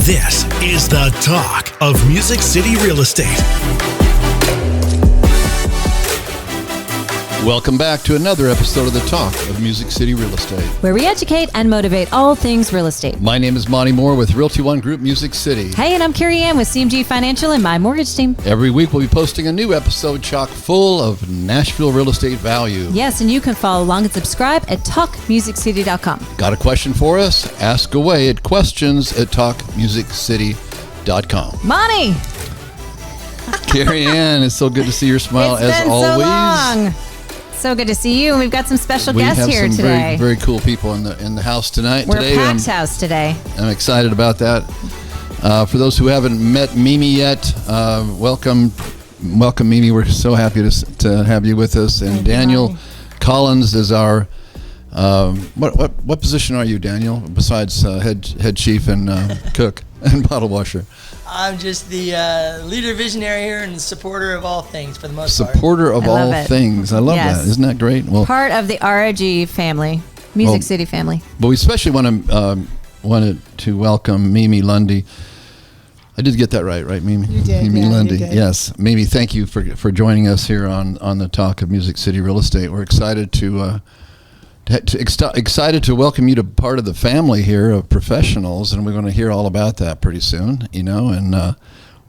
This is the talk of Music City Real Estate. Welcome back to another episode of the Talk of Music City Real Estate, where we educate and motivate all things real estate. My name is Monte Moore with Realty One Group Music City. Hey, and I'm Carrie Ann with CMG Financial and my mortgage team. Every week we'll be posting a new episode chock full of Nashville real estate value. Yes, and you can follow along and subscribe at TalkMusicCity.com. Got a question for us? Ask away at questions@TalkMusicCity.com. Monty! Carrie Ann, it's so good to see your smile It's as been always. So long. So good to see you, and we've got some special guests here We have some today. very, very cool people in the house tonight. We're today, a packed house today. I'm excited about that. For those who haven't met Mimi yet, welcome, Mimi. We're so happy to have you with us. And Daniel Collins is our what position are you, Daniel? Besides head chief and cook and bottle washer. I'm just the leader visionary here and supporter of all things for the most part. Supporter of all things. I love Yes. that. Isn't that great? Well, part of the RG family, Music City family. But we especially wanted to welcome Mimi Lundy. I did get that right, Mimi? You did. Mimi Lundy. You did. Yes. Mimi, thank you for joining us here on the Talk of Music City Real Estate. We're excited excited to welcome you to part of the family here of professionals, and we're going to hear all about that pretty soon, and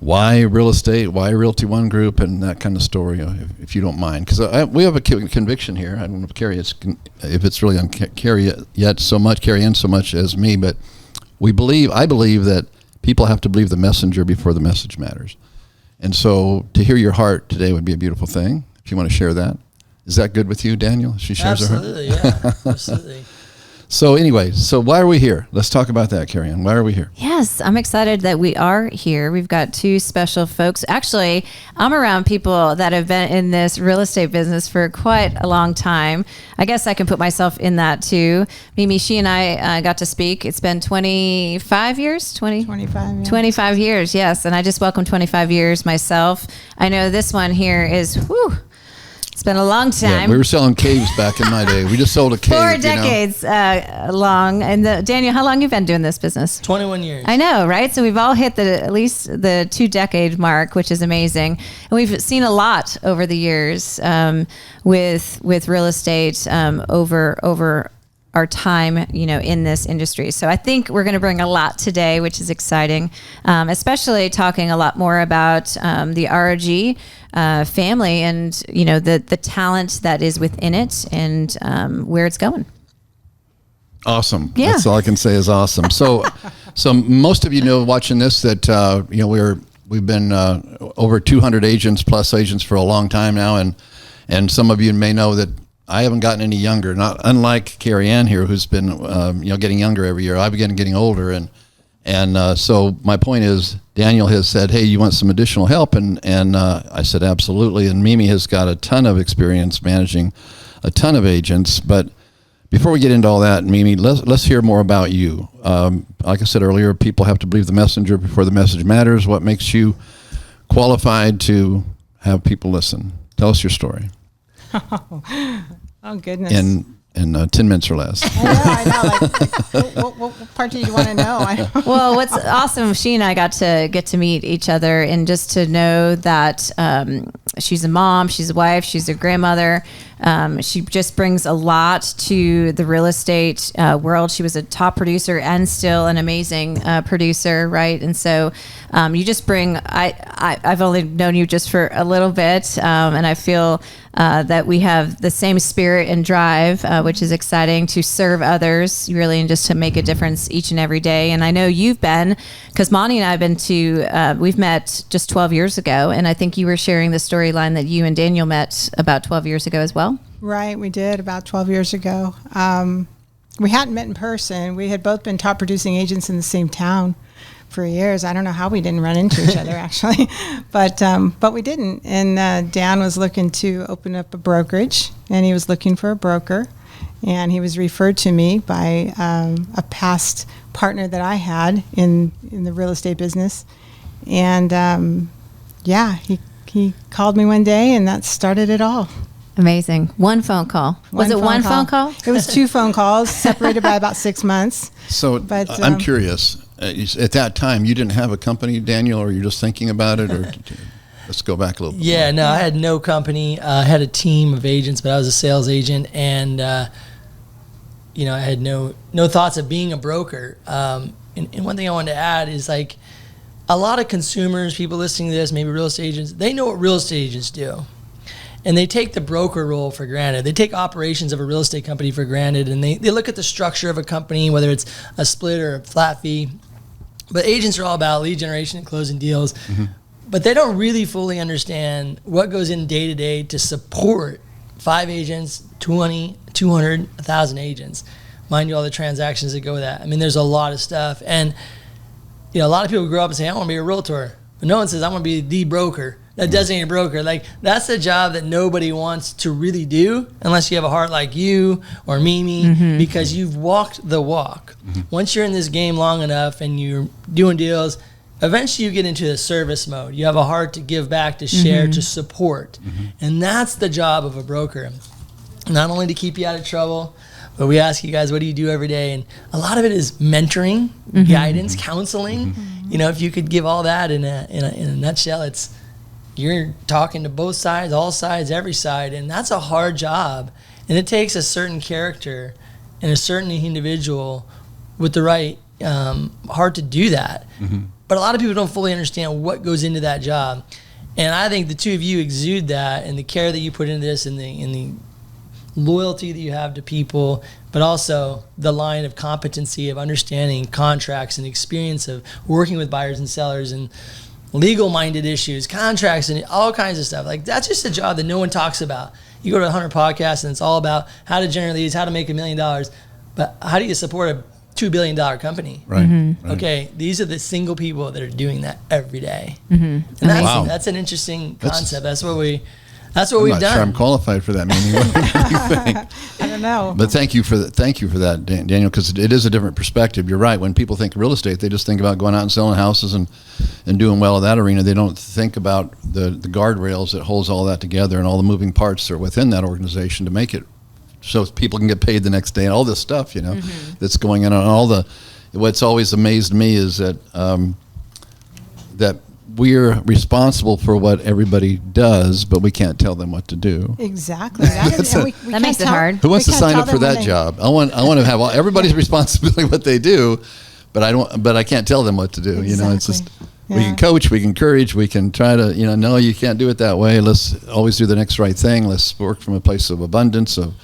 why real estate, why Realty One Group, and that kind of story, if you don't mind. Because we have a conviction here. I don't know if Carrie, if it's really on Carrie yet so much, Carrie Ann so much as me, but I believe that people have to believe the messenger before the message matters. And so to hear your heart today would be a beautiful thing, if you want to share that. Is that good with you, Daniel? She shares Absolutely, her heart? yeah, absolutely. So anyway, why are we here? Let's talk about that, Carrie Ann. Why are we here? Yes, I'm excited that we are here. We've got two special folks. Actually, I'm around people that have been in this real estate business for quite a long time. I guess I can put myself in that too. Mimi, she and I got to speak. It's been 25 years? 25, yeah. 25 years, yes. And I just welcomed 25 years myself. I know this one here is, it's been a long time. Yeah, we were selling caves back in my day. We just sold a cave. 4 decades long. And Daniel, how long have you been doing this business? 21 years. I know, right? So we've all hit at least the 2-decade mark, which is amazing. And we've seen a lot over the years with real estate over our time, in this industry. So I think we're going to bring a lot today, which is exciting, especially talking a lot more about the RG family and, the talent that is within it and where it's going. Awesome. Yeah. That's all I can say is awesome. So most of you know watching this that, we've been over 200 plus agents for a long time now. And some of you may know that I haven't gotten any younger, not unlike Carrie Ann here, who's been, getting younger every year. I've been getting older. And so my point is, Daniel has said, hey, you want some additional help? And I said, absolutely. And Mimi has got a ton of experience managing a ton of agents. But before we get into all that, Mimi, let's hear more about you. Like I said earlier, people have to believe the messenger before the message matters. What makes you qualified to have people listen? Tell us your story. Oh goodness. In 10 minutes or less. I know. What part do you want to know? Well, what's awesome, she and I got to meet each other and just to know that she's a mom, she's a wife, she's a grandmother. She just brings a lot to the real estate world. She was a top producer and still an amazing producer, right? And so you just bring, I've only known you just for a little bit, and I feel that we have the same spirit and drive, which is exciting to serve others, really, and just to make a difference each and every day. And I know you've been, because Monty and I have been we've met just 12 years ago, and I think you were sharing the storyline that you and Daniel met about 12 years ago as well. Right, we did about 12 years ago. We hadn't met in person. We had both been top producing agents in the same town for years. I don't know how we didn't run into each other actually, but we didn't. And Dan was looking to open up a brokerage, and he was looking for a broker, and he was referred to me by a past partner that I had in the real estate business. And he called me one day, and that started it all. Amazing. One phone call. Was it one phone call? It was 2 phone calls separated by about 6 months. So But, I'm curious. At that time, you didn't have a company, Daniel, or you're just thinking about it? Or let's go back a little bit. Yeah, no, I had no company. I had a team of agents, but I was a sales agent, and I had no thoughts of being a broker. And one thing I wanted to add is, like, a lot of consumers, people listening to this, maybe real estate agents, they know what real estate agents do. And they take the broker role for granted. They take operations of a real estate company for granted, and they look at the structure of a company, whether it's a split or a flat fee. But agents are all about lead generation and closing deals. Mm-hmm. But they don't really fully understand what goes in day to day to support 5 agents, 20, 200, 1,000 agents. Mind you, all the transactions that go with that. I mean, there's a lot of stuff. And, a lot of people grow up and say, I want to be a realtor. But no one says, I want to be the broker, that designated broker. Like, that's a job that nobody wants to really do unless you have a heart like you or Mimi, because you've walked the walk. Mm-hmm. Once you're in this game long enough and you're doing deals, eventually you get into the service mode. You have a heart to give back, to share, to support. Mm-hmm. And that's the job of a broker. Not only to keep you out of trouble, but we ask you guys, what do you do every day? And a lot of it is mentoring, guidance, counseling. Mm-hmm. If you could give all that in a nutshell, it's you're talking to both sides, all sides, every side, and that's a hard job. And it takes a certain character and a certain individual with the right heart to do that. Mm-hmm. But a lot of people don't fully understand what goes into that job. And I think the two of you exude that, and the care that you put into this, and the loyalty that you have to people, but also the line of competency of understanding contracts and experience of working with buyers and sellers and legal-minded issues, contracts, and all kinds of stuff. Like, that's just a job that no one talks about. You go to the 100 podcasts, and it's all about how to generate leads, how to make $1 million. But how do you support a $2 billion company? Right. Mm-hmm. Right. Okay, these are the single people that are doing that every day. Mm-hmm. And that's an interesting concept. That's what we've done. I'm not sure I'm qualified for that meeting. What do you think? I don't know. But thank you for that, Daniel, because it is a different perspective. You're right. When people think real estate, they just think about going out and selling houses and doing well in that arena. They don't think about the guardrails that holds all that together and all the moving parts that are within that organization to make it so people can get paid the next day and all this stuff, that's going on. And what's always amazed me is that that we're responsible for what everybody does, but we can't tell them what to do. Exactly. That makes it hard. Who wants to sign up for that job? I want to have everybody's responsibility what they do, but I can't tell them what to do. Exactly. It's just we can coach, we can encourage, we can try to no, you can't do it that way. Let's always do the next right thing. Let's work from a place of abundance, of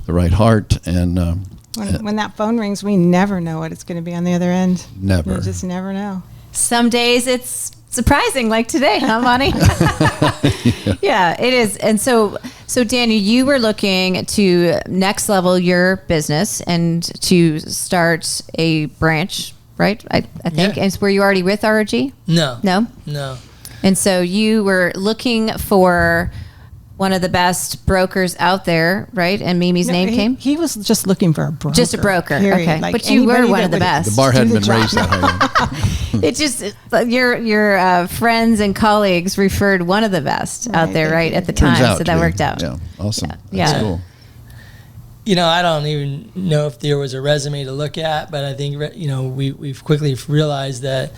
the right heart, and when that phone rings, we never know what it's going to be on the other end. Never. You just never know. Some days it's surprising, like today, huh, Monty? Yeah, it is. And so Daniel, you were looking to next level your business and to start a branch, right? I think. Yeah. And were you already with RG? No. And so you were looking for one of the best brokers out there, right? And Mimi's name came? He was just looking for a broker. Just a broker, period. okay. Like, but you were one of the best. The bar hadn't been raised that high. It's just your friends and colleagues referred one of the best out there, right, at the time. So that worked out. Yeah, awesome. Yeah. That's cool. I don't even know if there was a resume to look at, but I think we've quickly realized that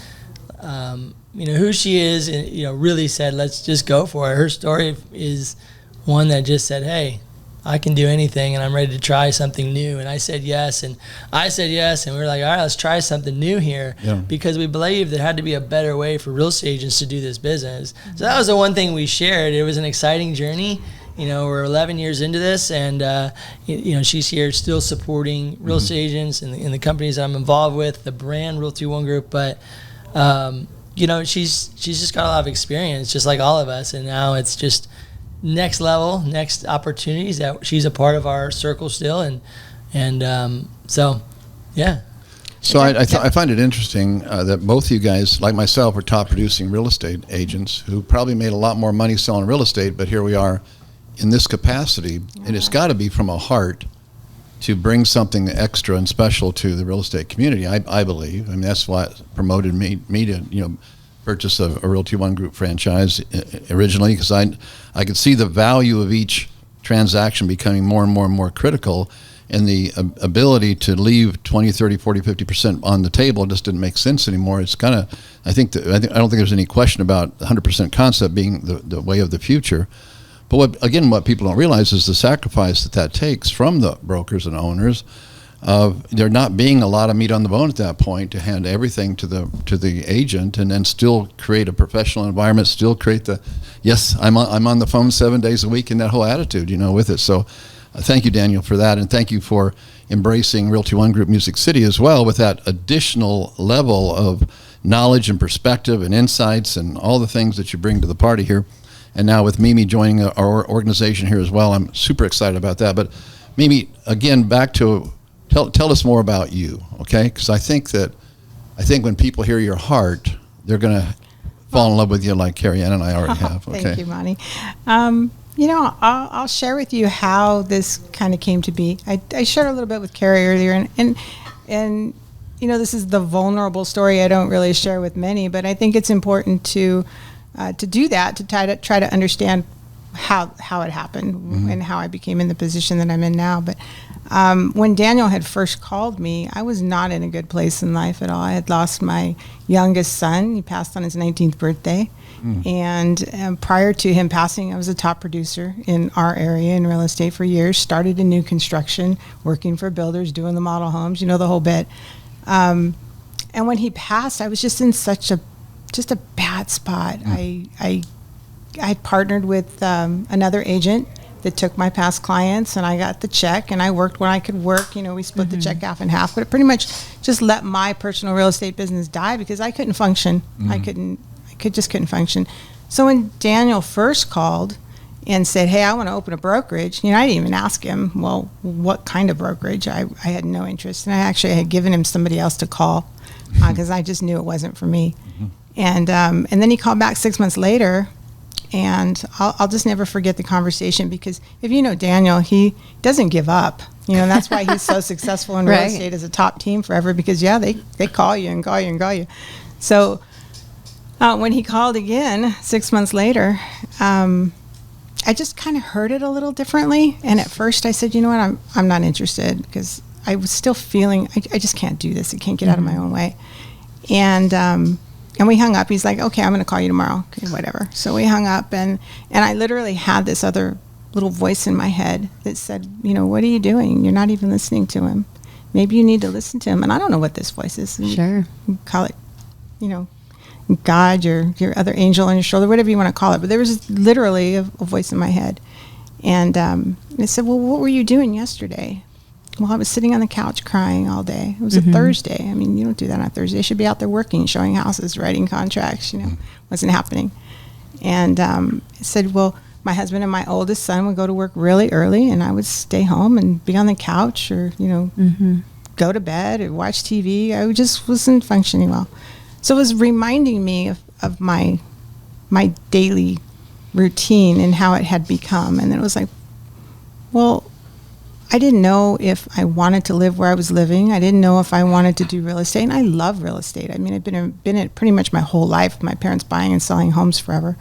who she is, and really said, let's just go for it. Her story is one that just said, hey, I can do anything, and I'm ready to try something new. And I said yes, and we were like, all right, let's try something new here, because we believed there had to be a better way for real estate agents to do this business. Mm-hmm. So that was the one thing we shared. It was an exciting journey. We're 11 years into this, and she's here still supporting real estate agents and the companies I'm involved with, the brand Realty One Group, but she's just got a lot of experience, just like all of us, and now it's just next level, next opportunities that she's a part of our circle still, and so, yeah. So I find it interesting that both of you guys, like myself, are top producing real estate agents who probably made a lot more money selling real estate, but here we are in this capacity, and it's got to be from a heart to bring something extra and special to the real estate community, I believe. I mean, that's what promoted me to, purchase a Realty One Group franchise originally, because I could see the value of each transaction becoming more and more and more critical, and the ability to leave 20, 30, 40, 50% on the table just didn't make sense anymore. It's kind of, I don't think there's any question about 100% concept being the way of the future. But what people don't realize is the sacrifice that takes from the brokers and owners of there not being a lot of meat on the bone at that point to hand everything to the agent, and then still create a professional environment, still create yes, I'm on the phone 7 days a week, and that whole attitude, with it. So thank you, Daniel, for that, and thank you for embracing Realty One Group Music City as well, with that additional level of knowledge and perspective and insights and all the things that you bring to the party here. And now with Mimi joining our organization here as well, I'm super excited about that. But Mimi, again, back to tell us more about you, okay? Because I think when people hear your heart, they're going to fall in love with you like Carrie Ann and I already have. Okay. Thank you, Monty. I'll share with you how this kind of came to be. I shared a little bit with Carrie earlier, and this is the vulnerable story I don't really share with many, but I think it's important to do that, to try to understand how it happened and how I became in the position that I'm in now. But when Daniel had first called me, I was not in a good place in life at all. I had lost my youngest son. He passed on his 19th birthday. And prior to him passing, I was a top producer in our area in real estate for years, started in new construction, working for builders, doing the model homes, the whole bit. And when he passed, I was just in such a bad spot. I partnered with another agent that took my past clients, and I got the check, and I worked when I could work. We split the check half and half, but it pretty much just let my personal real estate business die because I couldn't function. I just couldn't function. So when Daniel first called and said, hey, I want to open a brokerage, I didn't even ask him, well, what kind of brokerage? I had no interest. And I actually had given him somebody else to call because I just knew it wasn't for me. And then he called back 6 months later, and I'll just never forget the conversation, because if you know Daniel, he doesn't give up. That's why he's so successful in real estate as a top team forever, because they call you and call you and call you. So when he called again 6 months later, I just kind of heard it a little differently. And at first I said, you know what, I'm not interested, because I was still feeling, I just can't do this. I can't get out of my own way. And we hung up. He's like, okay, I'm going to call you tomorrow. Okay, whatever. So we hung up, and I literally had this other little voice in my head that said, what are you doing? You're not even listening to him. Maybe you need to listen to him. And I don't know what this voice is. Sure. You call it, God, your other angel on your shoulder, whatever you want to call it. But there was literally a voice in my head. And it said, well, what were you doing yesterday? Well, I was sitting on the couch crying all day. It was a Thursday. I mean, you don't do that on a Thursday. You should be out there working, showing houses, writing contracts, wasn't happening. And it said, well, my husband and my oldest son would go to work really early, and I would stay home and be on the couch, or, go to bed or watch TV. I just wasn't functioning well. So it was reminding me of my daily routine and how it had become. And then it was like, well, I didn't know if I wanted to live where I was living. I didn't know if I wanted to do real estate. And I love real estate. I mean, I've been in it pretty much my whole life. My parents buying and selling homes forever.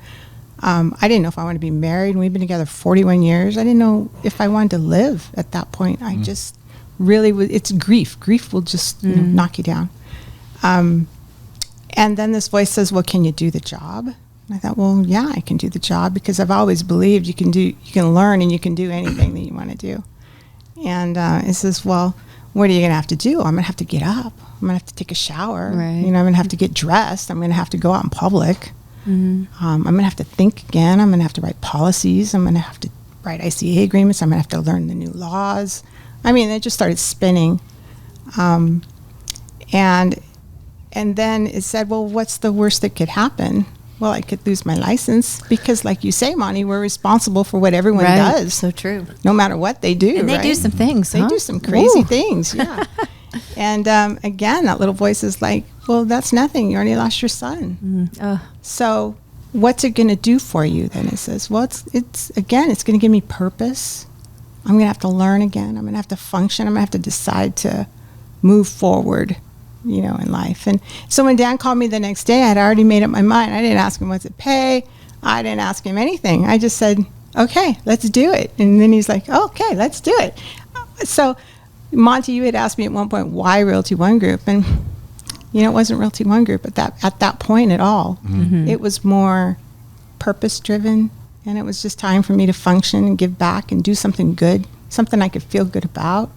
I didn't know if I wanted to be married. And we've been together 41 years. I didn't know if I wanted to live at that point. I just really it's grief. Grief will just knock you down. And then this voice says, well, can you do the job? And I thought, well, yeah, I can do the job, because I've always believed you can learn and you can do anything that you want to do. And it says, well, what are you going to have to do? I'm going to have to get up. I'm going to have to take a shower. Right. I'm going to have to get dressed. I'm going to have to go out in public. I'm going to have to think again. I'm going to have to write policies. I'm going to have to write ICA agreements. I'm going to have to learn the new laws. I mean, it just started spinning. And then it said, well, what's the worst that could happen? Well, I could lose my license, because, like you say, Monty, we're responsible for what everyone does. So true. No matter what they do. And they do some things. They do some crazy things, yeah. And again, that little voice is like, well, that's nothing. You already lost your son. So what's it going to do for you? Then it says, well, it's going to give me purpose. I'm going to have to learn again. I'm going to have to function. I'm going to have to decide to move forward, in life. And so when Dan called me the next day, I had already made up my mind. I didn't ask him, what's it pay? I didn't ask him anything. I just said, okay, let's do it. And then he's like, okay, let's do it. So Monte, you had asked me at one point, why Realty One Group? And, it wasn't Realty One Group at that point at all. Mm-hmm. It was more purpose driven, and it was just time for me to function and give back and do something good, something I could feel good about.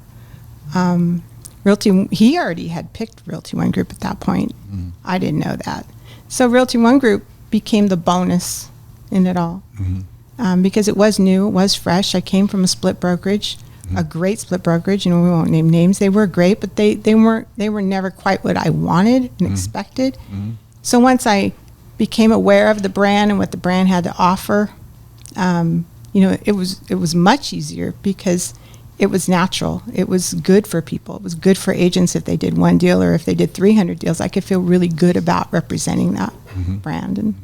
He already had picked Realty One Group at that point. Mm-hmm. I didn't know that. So Realty One Group became the bonus in it all. Mm-hmm. Because it was new, it was fresh. I came from a split brokerage, a great split brokerage. We won't name names. They were great, but they were never quite what I wanted and expected. Mm-hmm. So once I became aware of the brand and what the brand had to offer, it was much easier because it was natural. It was good for people. It was good for agents if they did one deal or if they did 300 deals. I could feel really good about representing that brand.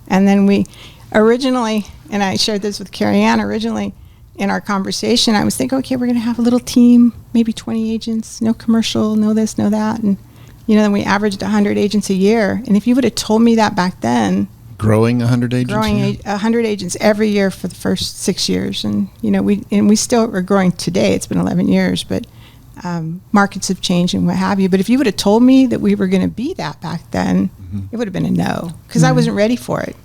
And then we originally, and I shared this with Carrie Ann, originally in our conversation, I was thinking, okay, we're going to have a little team, maybe 20 agents, no commercial, no this, no that. And, then we averaged 100 agents a year. And if you would have told me that back then, growing 100 agents? Growing 100 agents every year for the first 6 years. And, we still are growing today. It's been 11 years, but markets have changed and what have you. But if you would have told me that we were going to be that back then, it would have been a no, because I wasn't ready for it.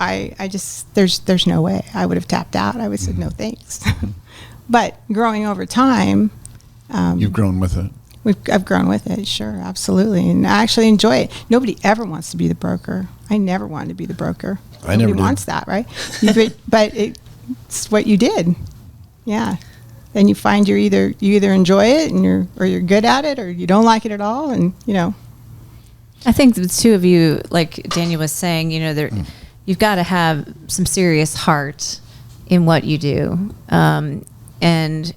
I just, there's no way. I would have tapped out. I would have said, no, thanks. But growing over time. You've grown with it. I've grown with it, sure, absolutely. And I actually enjoy it. Nobody ever wants to be the broker. I never wanted to be the broker. Nobody wants that, right? But it's what you did. Yeah. Then you find you either enjoy it and you're good at it, or you don't like it at all, and I think the two of you, like Daniel was saying, you've got to have some serious heart in what you do. And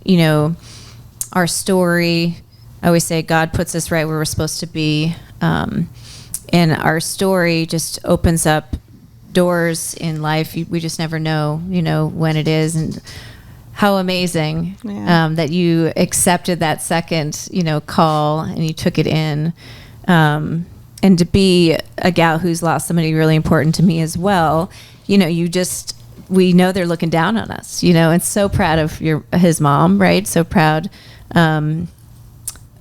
our story, I always say God puts us right where we're supposed to be. And our story just opens up doors in life. We just never know, when it is. And how amazing that you accepted that second, call, and you took it in. And to be a gal who's lost somebody really important to me as well, we know they're looking down on us, and so proud of his mom, right? So proud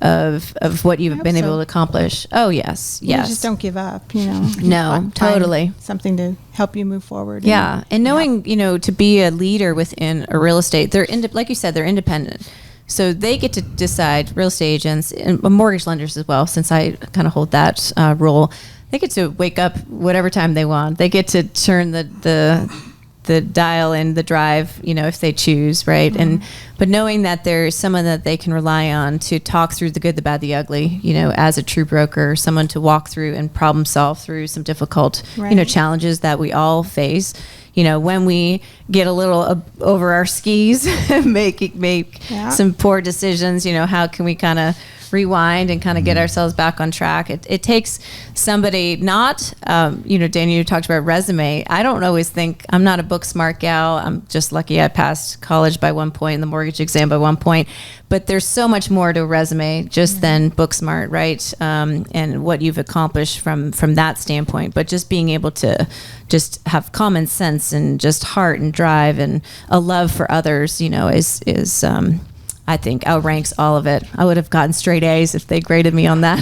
of what you've been able to accomplish. Oh, yes. You just don't give up, No, totally. Something to help you move forward. Yeah. And knowing, to be a leader within a real estate, like you said, they're independent. So they get to decide, real estate agents and mortgage lenders as well, since I kind of hold that role. They get to wake up whatever time they want. They get to turn the dial in the drive, if they choose, right? Mm-hmm. But knowing that there's someone that they can rely on to talk through the good, the bad, the ugly, as a true broker, someone to walk through and problem solve through some difficult, challenges that we all face. When we get a little over our skis, make some poor decisions, how can we kind of rewind and kind of get ourselves back on track? It takes somebody not, Daniel, you talked about resume. I don't always think, I'm not a book smart gal. I'm just lucky I passed college by one point and the mortgage exam by one point. But there's so much more to a resume just than book smart, right? And what you've accomplished from that standpoint. But just being able to just have common sense and just heart and drive and a love for others, is I think outranks all of it. I would have gotten straight A's if they graded me on that.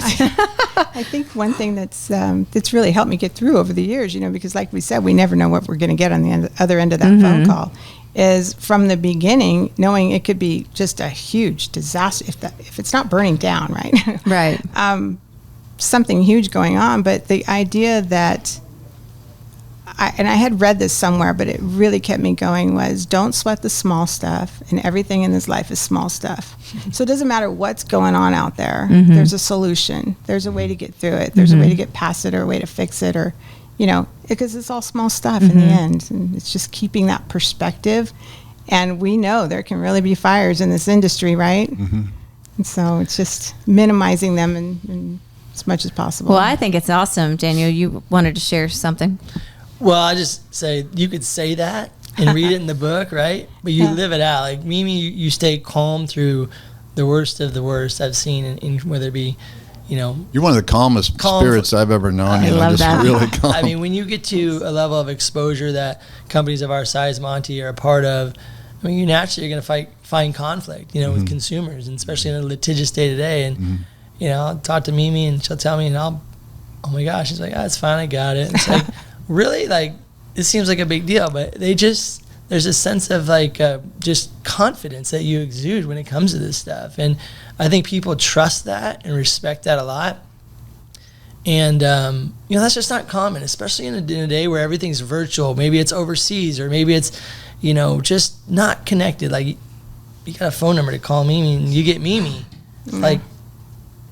I think one thing that's really helped me get through over the years, because like we said, we never know what we're going to get on the other end of that phone call, is from the beginning, knowing it could be just a huge disaster if it's not burning down, right? Right. Something huge going on, but the idea that I had read this somewhere, but it really kept me going, was don't sweat the small stuff, and everything in this life is small stuff. So it doesn't matter what's going on out there. There's a solution. There's a way to get through it. There's a way to get past it, or a way to fix it, or, because it's all small stuff in the end. And it's just keeping that perspective. And we know there can really be fires in this industry, right? And so it's just minimizing them and as much as possible. Well, I think it's awesome. Daniel, you wanted to share something? Well, I just say you could say that and read it in the book, right? But you live it out. Like Mimi, you stay calm through the worst of the worst I've seen, in whether it be, You're one of the calmest spirits I've ever known. I love that. Really calm. I mean, when you get to a level of exposure that companies of our size, Monte, are a part of, I mean, you naturally are going to find conflict, with consumers, and especially in a litigious day to day. And, I'll talk to Mimi and she'll tell me, and oh my gosh, she's like, it's fine, I got it. And it's like, really? Like, it seems like a big deal, but there's a sense of just confidence that you exude when it comes to this stuff. And I think people trust that and respect that a lot. And, that's just not common, especially in a day where everything's virtual. Maybe it's overseas, or maybe it's, just not connected. Like, you got a phone number to call Mimi and you get Mimi. Like,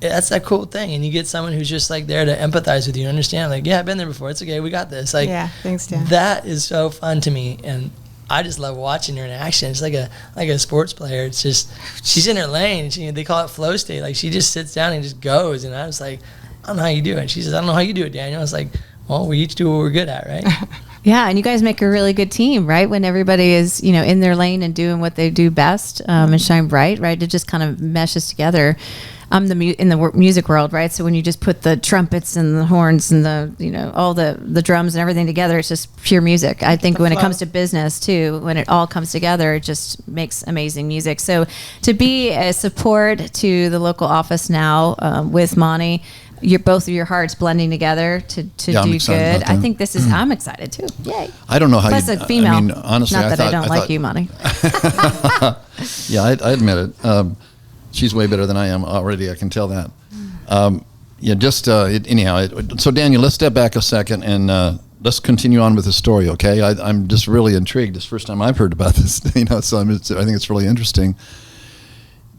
that's that cool thing. And you get someone who's just there to empathize with you and understand, I've been there before. It's okay. We got this. Thanks, Dan. That is so fun to me. And I just love watching her in action. It's like a sports player. It's just, she's in her lane. They call it flow state. Like, she just sits down and just goes. And I was like, I don't know how you do it. She says, I don't know how you do it, Daniel. I was like, well, we each do what we're good at, right? Yeah, and you guys make a really good team, right? When everybody is, in their lane and doing what they do best, and shine bright, right? It just kind of meshes together. I'm in the music world, right? So when you just put the trumpets and the horns and the, all the drums and everything together, it's just pure music. I think when it comes to business too, when it all comes together, it just makes amazing music. So to be a support to the local office now with Monte, both of your hearts blending together to do good. I think this is. I'm excited too. Yay! I don't know how. Plus a female. I mean, honestly, not that I don't like you, Monte. Yeah, I admit it. She's way better than I am already. I can tell that. Anyhow. So Daniel, let's step back a second and let's continue on with the story. Okay, I'm just really intrigued. It's the first time I've heard about this. So I think it's really interesting.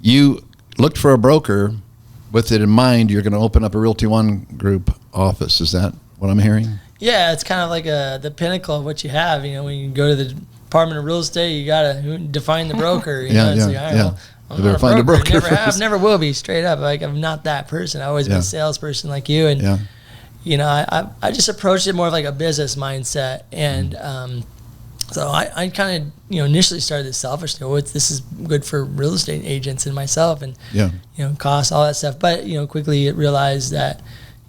You looked for a broker. With it in mind, you're going to open up a Realty One Group office. Is that what I'm hearing? Yeah, it's kind of like the pinnacle of what you have. When you go to the Department of Real Estate, you got to define the broker. I'm not a broker. Never will be, straight up. I'm not that person. I've always been a salesperson like you. And, I just approached it more of like a business mindset. And so I kind of, initially started this selfishly. This is good for real estate agents and myself, and costs, all that stuff. But quickly realized that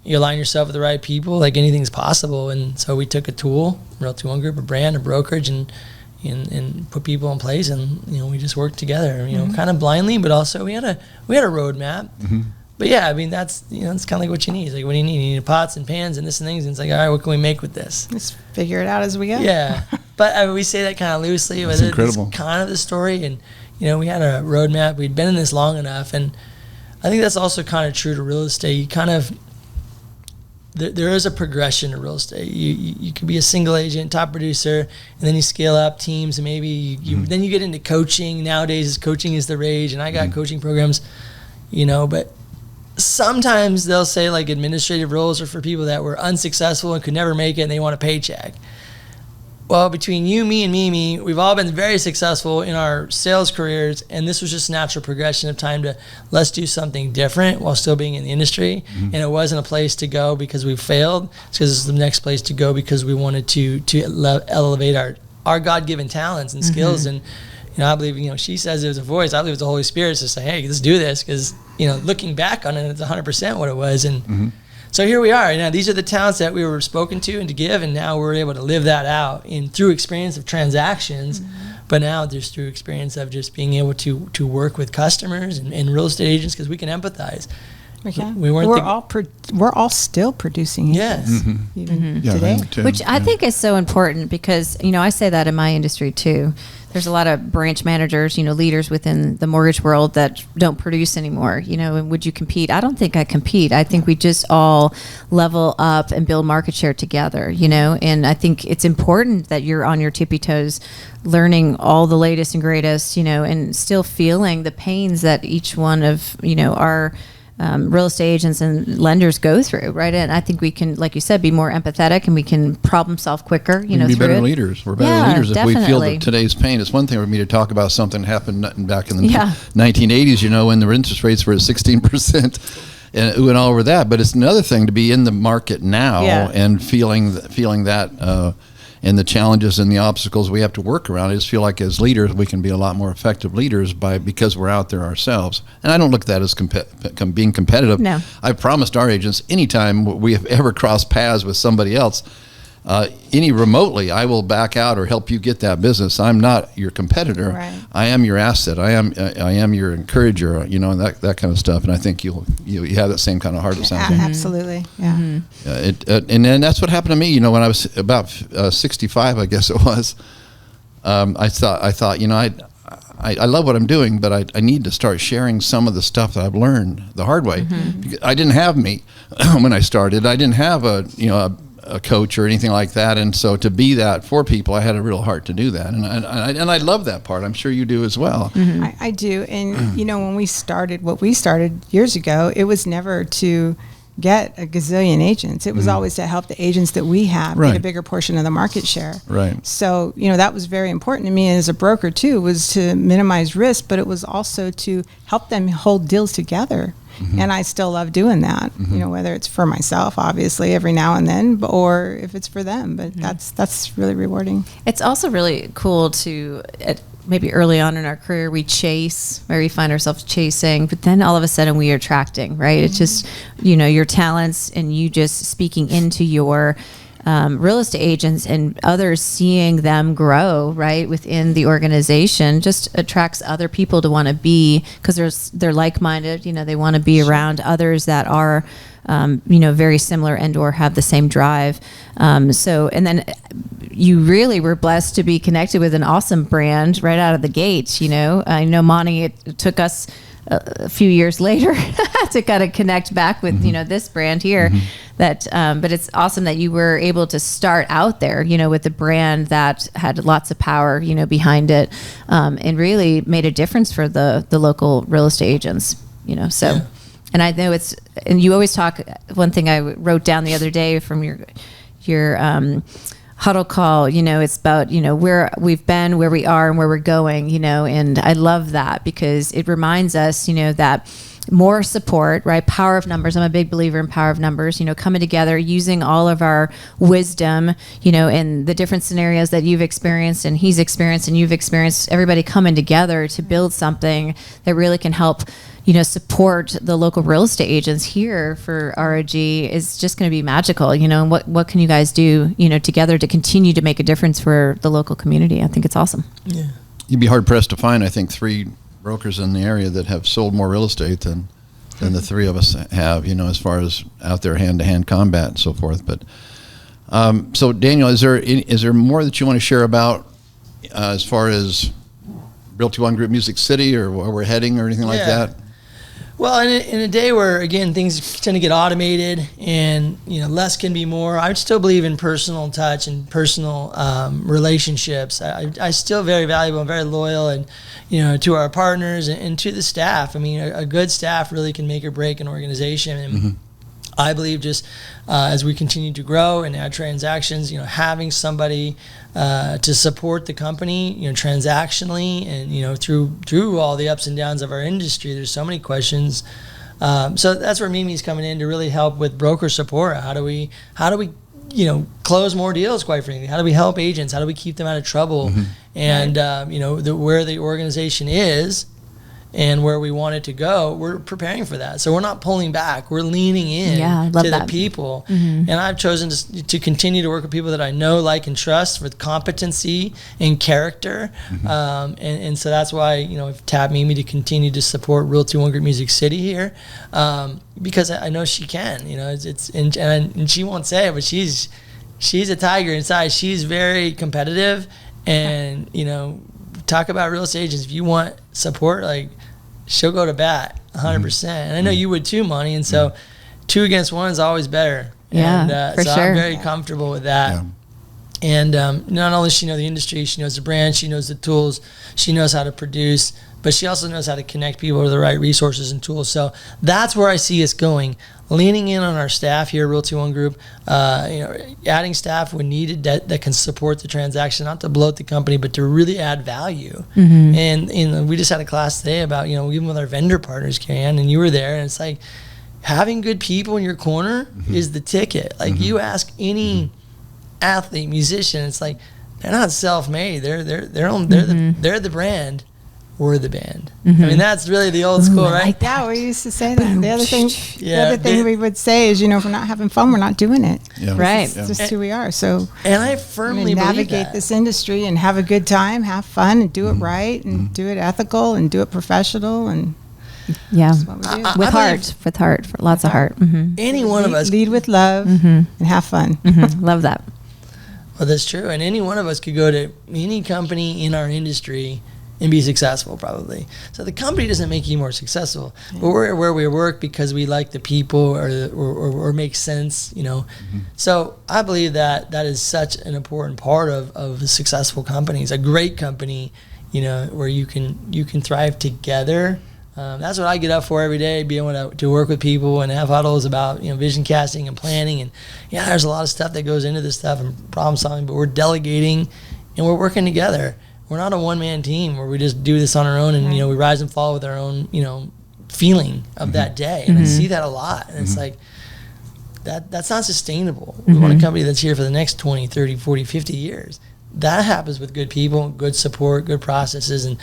you align yourself with the right people, like anything's possible. And so we took a tool, Realty One Group, a brand, a brokerage, and put people in place, and we just worked together. Kind of blindly, but also we had a roadmap. Mm-hmm. But yeah, I mean that's it's kind of like what you need. It's like, what do you need? You need pots and pans and this and things. And it's like, all right, what can we make with this? Let's figure it out as we go. Yeah, but we say that kind of loosely. But it's kind of the story. And we had a roadmap. We'd been in this long enough, and I think that's also kind of true to real estate. You kind of there is a progression to real estate. You could be a single agent, top producer, and then you scale up teams, and maybe then you get into coaching. Nowadays, coaching is the rage, and I got coaching programs, but sometimes they'll say like administrative roles are for people that were unsuccessful and could never make it and they want a paycheck. Well, between you, me, and Mimi, we've all been very successful in our sales careers, and this was just natural progression of time to let's do something different while still being in the industry. And it wasn't a place to go because we failed. It's because it's the next place to go because we wanted to elevate our God-given talents and skills. And I believe, she says it was a voice. I believe it's the Holy Spirit to say, hey, let's do this, because looking back on it, it's 100% what it was. And so here we are. Now these are the talents that we were spoken to and to give, and now we're able to live that out through experience of transactions, but now just through experience of just being able to work with customers and real estate agents, because we can empathize. We can. We're all still producing agents, even today. Which I think is so important, because I say that in my industry too. There's a lot of branch managers, leaders within the mortgage world that don't produce anymore. And would you compete? I don't think I compete. I think we just all level up and build market share together, And I think it's important that you're on your tippy toes, learning all the latest and greatest, and still feeling the pains that each one of, our real estate agents and lenders go through, right? And I think we can, like you said, be more empathetic, and we can problem solve quicker. We can be better leaders. We're better leaders if we feel today's pain. It's one thing for me to talk about something that happened back in the 1980s, when the interest rates were at 16%. And went all over that, but it's another thing to be in the market now and feeling that. and the challenges and the obstacles we have to work around. I just feel like as leaders, we can be a lot more effective leaders because we're out there ourselves. And I don't look at that as being competitive. No. I've promised our agents, anytime we have ever crossed paths with somebody else, any remotely, I will back out or help you get that business. I'm not your competitor. Right. I am your asset. I am your encourager. And that kind of stuff. And I think you have that same kind of heart. It sounds like. Absolutely. Yeah. And then that's what happened to me. When I was about 65, I guess it was. I thought I love what I'm doing, but I need to start sharing some of the stuff that I've learned the hard way. Because I didn't have me when I started. I didn't have a coach or anything like that, and so to be that for people, I had a real heart to do that, and I love that part. I'm sure you do as well. I do, and when we started what we started years ago, it was never to get a gazillion agents. It was always to help the agents that we have get a bigger portion of the market share. Right. So that was very important to me as a broker too, was to minimize risk, but it was also to help them hold deals together. And I still love doing that, whether it's for myself, obviously, every now and then, or if it's for them. But that's really rewarding. It's also really cool to, maybe early on in our career, we chase, where we find ourselves chasing, but then all of a sudden we are attracting, right? It's just, your talents and you just speaking into your real estate agents and others, seeing them grow right within the organization, just attracts other people to want to be, because they're like-minded. They want to be around others that are very similar and or have the same drive. And then you really were blessed to be connected with an awesome brand right out of the gates. I know Monte, it took us a few years later to kind of connect back with this brand here. But it's awesome that you were able to start out there with a brand that had lots of power behind it, and really made a difference for the local real estate agents. And I know and you always talk, one thing I wrote down the other day from your huddle call, it's about, where we've been, where we are, and where we're going, and I love that because it reminds us, that more support, right? Power of numbers. I'm a big believer in power of numbers, coming together, using all of our wisdom, in the different scenarios that you've experienced and he's experienced and you've experienced, everybody coming together to build something that really can help, support the local real estate agents here for ROG is just going to be magical, and what can you guys do, together to continue to make a difference for the local community? I think it's awesome. Yeah. You'd be hard pressed to find, I think, 3 brokers in the area that have sold more real estate than the 3 of us have, as far as out there hand-to-hand combat and so forth. But so Daniel, is there more that you want to share about as far as Realty One Group Music City, or where we're heading, or anything like that? Well, in a day where, again, things tend to get automated and, less can be more, I still believe in personal touch and personal relationships. I still very valuable and very loyal, and, to our partners and to the staff. I mean, a good staff really can make or break an organization. And I believe just as we continue to grow and add transactions, having somebody to support the company, transactionally, and through all the ups and downs of our industry. There's so many questions. So that's where Mimi's coming in to really help with broker support. How do we close more deals? Quite frankly, how do we help agents? How do we keep them out of trouble? And where the organization is and where we want it to go, we're preparing for that. So we're not pulling back. We're leaning in to the people. And I've chosen to continue to work with people that I know, like, and trust with competency and character. And so that's why, I've tapped Mimi to continue to support Realty One Group Music City here, because I know she can. And she won't say it, but she's a tiger inside. She's very competitive, and talk about real estate agents. If you want support, she'll go to bat 100%. And I know you would too, Monty. And so 2 against 1 is always better. Yeah, for so sure. I'm very comfortable with that. Yeah. And not only does she know the industry, she knows the brand, she knows the tools, she knows how to produce, but she also knows how to connect people to the right resources and tools. So that's where I see us going, leaning in on our staff here at Realty One Group, adding staff when needed that can support the transaction, not to bloat the company, but to really add value. And we just had a class today about, even with our vendor partners, Karen, and you were there, and it's like having good people in your corner is the ticket. You ask any athlete, musician. It's like they're not self-made. They're the brand. We're the band. I mean, that's really the old school, right? like Yeah, we used to say that. The other thing we would say is, if we're not having fun, we're not doing it. Yeah. Right. It's just who we are. So, and I firmly believe navigate that. this industry and have a good time, have fun, and do it right, and do it ethical, and do it professional, and Yeah. that's what we do. With heart, lots of heart. Any one of us, lead with love and have fun. Love that. well, that's true. And any one of us could go to any company in our industry and be successful, probably. So the company doesn't make you more successful, but we're where we work because we like the people or make sense, So I believe that is such an important part of successful companies. A great company, where you can thrive together. That's what I get up for every day, being able to work with people and have huddles about vision casting and planning. And there's a lot of stuff that goes into this stuff and problem solving, but we're delegating and we're working together. We're not a one-man team where we just do this on our own and, we rise and fall with our own, feeling of that day. And I see that a lot. And it's like, that's not sustainable. We want a company that's here for the next 20, 30, 40, 50 years. That happens with good people, good support, good processes. And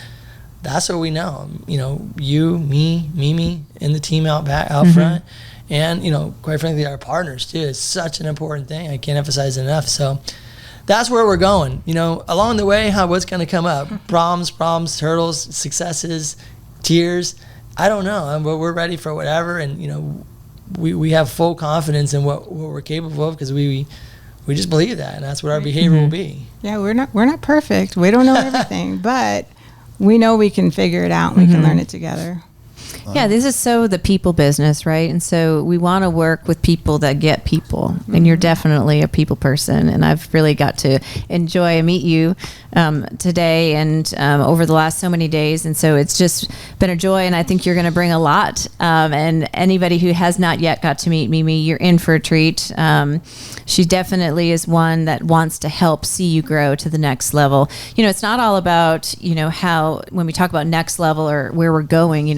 that's what we know. You, me, Mimi, and the team out front. And, quite frankly, our partners, too. It's such an important thing. I can't emphasize it enough. So that's where we're going. Along the way, what's going to come up? Problems, hurdles, successes, tears. I don't know, but we're ready for whatever. And we have full confidence in what we're capable of because we just believe that, and that's what our behavior will be. Yeah, we're not perfect. We don't know everything, but we know we can figure it out and we can learn it together. Yeah, this is so the people business, right? And so we want to work with people that get people. And you're definitely a people person. And I've really got to enjoy and meet you today and over the last so many days. And so it's just been a joy. And I think you're going to bring a lot. And anybody who has not yet got to meet Mimi, you're in for a treat. She definitely is one that wants to help see you grow to the next level. It's not all about, how when we talk about next level or where we're going,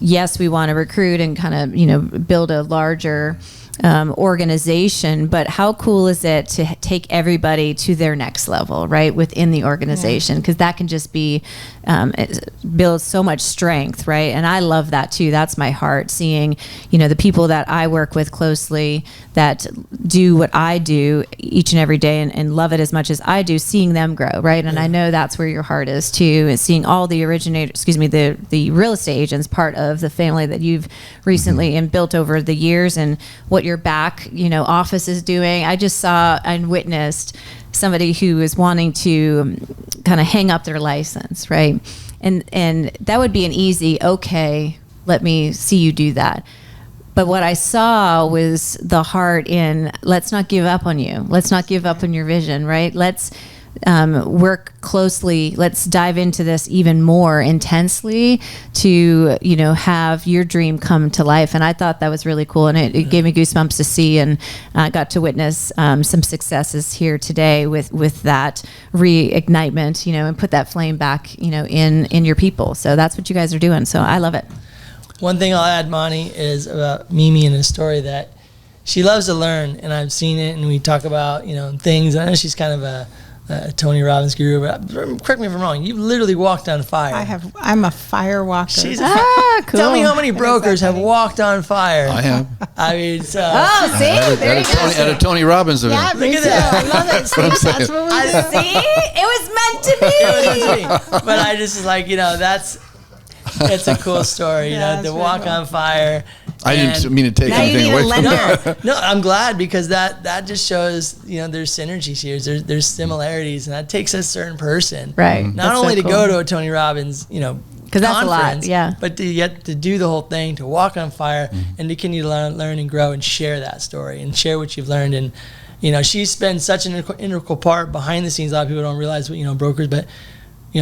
yes, we want to recruit and kind of, build a larger organization, but how cool is it to take everybody to their next level, right, within the organization? Because that can just be, it builds so much strength, right? And I love that too. That's my heart, seeing, the people that I work with closely that do what I do each and every day and love it as much as I do, seeing them grow, right? And I know that's where your heart is too, is seeing all the the real estate agents part of the family that you've recently and built over the years, and what your back, office is doing. I just saw and witnessed somebody who is wanting to kind of hang up their license, right? And that would be an easy, okay, let me see you do that. But what I saw was the heart in, let's not give up on you. Let's not give up on your vision, right? Let's work closely. Let's dive into this even more intensely to, have your dream come to life. And I thought that was really cool. And it gave me goosebumps to see, and I got to witness some successes here today with that reignitement, and put that flame back, in your people. So that's what you guys are doing. So I love it. One thing I'll add, Monty, is about Mimi and a story that she loves to learn, and I've seen it, and we talk about, things. I know she's kind of a Tony Robbins guru, but correct me if I'm wrong. You've literally walked on fire. I'm a fire walker. She's cool. Tell me how many brokers have walked on fire. I have. I mean, See, there you go. At a Tony Robbins event. Yeah, me Look too. at that. I love it. See, that's what we do. See, it was meant to be. But I just was like, it's a cool story, Yeah, to that's walk really cool. on fire. I didn't mean to take Now you anything need a away from lender. No, I'm glad, because that just shows, there's synergies here. There's similarities, and that takes a certain person. Right. Not That's only so to go to a Tony Robbins, because that's a lot, conference, yeah. but to do the whole thing, to walk on fire, and to continue to learn and grow and share that story and share what you've learned. And, she's been such an integral part behind the scenes. A lot of people don't realize, brokers, but,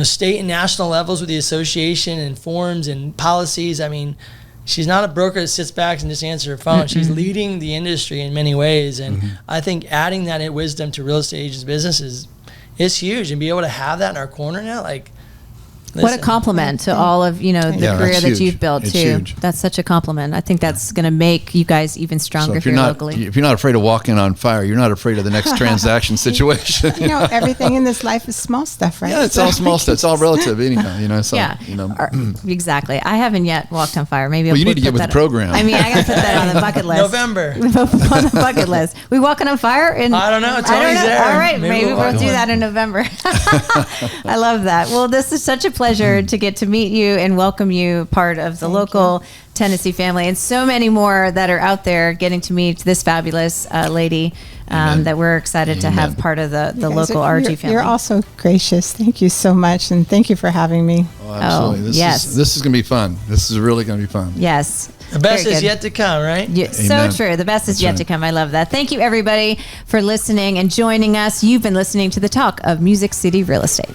state and national levels with the association and forms and policies. I mean, she's not a broker that sits back and just answers her phone. She's leading the industry in many ways. And I think adding that wisdom to real estate agents' business is huge. And be able to have that in our corner now, like, What a compliment to all of, the Yeah, career that's that huge. you've built It's too. huge. That's such a compliment. I think that's going to make you guys even stronger if here you're not locally. if you're not afraid of walking on fire, you're not afraid of the next transaction situation. Everything in this life is small stuff, right? Yeah, it's all small stuff. It's all relative anyhow. So, Yeah, exactly. I haven't yet walked on fire. Maybe Well, I'll you need to put get with that the program. I mean, I got to put that on the bucket list. November. On the bucket list. We walking on fire? I don't know. Tony's there. All right, maybe we'll we'll walk do on. that in November. I love that. Well, this is such a pleasure to get to meet you and welcome you part of the local Tennessee family, and so many more that are out there getting to meet this fabulous lady that we're excited to have part of the local RG family. You're also gracious. Thank you so much, and thank you for having me. Oh, absolutely. This is going to be fun. This is really going to be fun. Yes. The best Very is good. yet to come, right? Yeah, so true. The best is yet to come. I love that. Thank you, everybody, for listening and joining us. You've been listening to the Talk of Music City Real Estate.